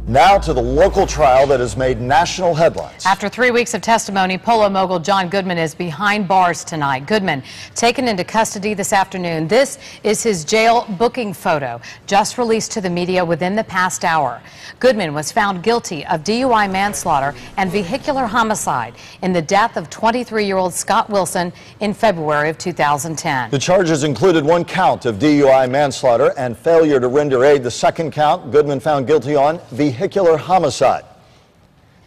Now to the local trial that has made national headlines. After 3 weeks of testimony, polo mogul John Goodman is behind bars tonight. Goodman taken into custody this afternoon. This is his jail booking photo, just released to the media within the past hour. Goodman was found guilty of DUI manslaughter and vehicular homicide in the death of 23-year-old Scott Wilson in February of 2010. The charges included one count of DUI manslaughter and failure to render aid. The second count, Goodman found guilty on vehicular homicide.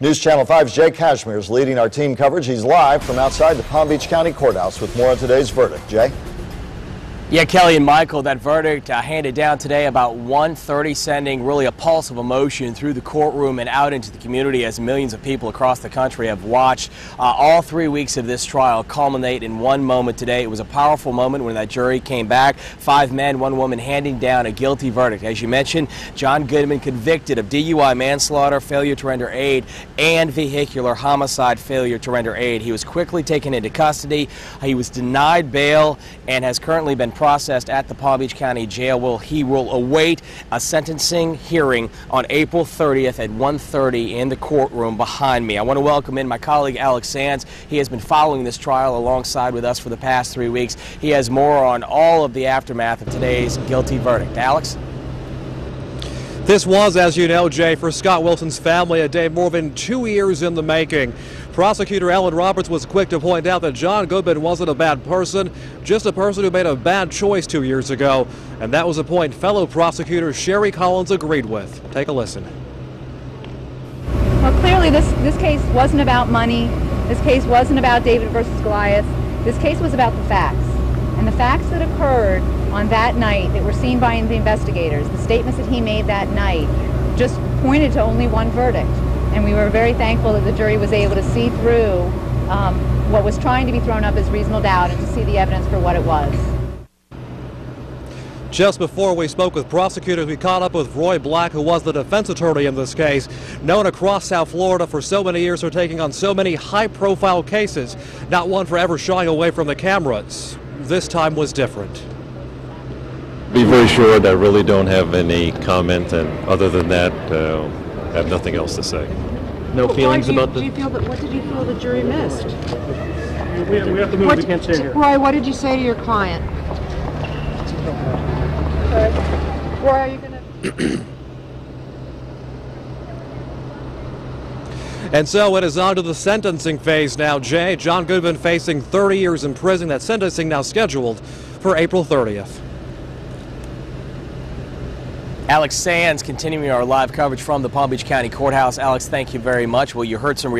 News Channel 5's Jay Cashmere is leading our team coverage. He's live from outside the Palm Beach County Courthouse with more on today's verdict. Jay? Yeah, Kelly and Michael, that verdict handed down today about 1:30, sending really a pulse of emotion through the courtroom and out into the community as millions of people across the country have watched all 3 weeks of this trial culminate in one moment today. It was a powerful moment when that jury came back. 5 men, 1 woman handing down a guilty verdict. As you mentioned, John Goodman convicted of DUI manslaughter, failure to render aid, and vehicular homicide, failure to render aid. He was quickly taken into custody. He was denied bail and has currently been processed at the Palm Beach County Jail. He will await a sentencing hearing on April 30th at 1:30 in the courtroom behind me. I want to welcome in my colleague Alex Sands. He has been following this trial alongside with us for the past 3 weeks. He has more on all of the aftermath of today's guilty verdict. Alex? This was, as you know, Jay, for Scott Wilson's family, a day more than 2 years in the making. Prosecutor Ellen Roberts was quick to point out that John Goodman wasn't a bad person, just a person who made a bad choice 2 years ago. And that was a point fellow prosecutor Sherry Collins agreed with. Take a listen. Well, clearly this case wasn't about money. This case wasn't about David versus Goliath. This case was about the facts. And the facts that occurred on that night that were seen by the investigators, the statements that he made that night, just pointed to only one verdict. And we were very thankful that the jury was able to see through what was trying to be thrown up as reasonable doubt and to see the evidence for what it was. Just before we spoke with prosecutors, we caught up with Roy Black, who was the defense attorney in this case, known across South Florida for so many years for taking on so many high-profile cases, not one for ever shying away from the cameras. This time was different. Be very sure that I really don't have any comment, and other than that, I have nothing else to say. No feelings about the... What did you feel the jury missed? We have to move. We can't stay here. Roy, what did you say to your client? Roy, are you going to... And so it is on to the sentencing phase now, Jay. John Goodman facing 30 years in prison. That sentencing now scheduled for April 30th. Alex Sands continuing our live coverage from the Palm Beach County Courthouse. Alex, thank you very much. Well, you heard some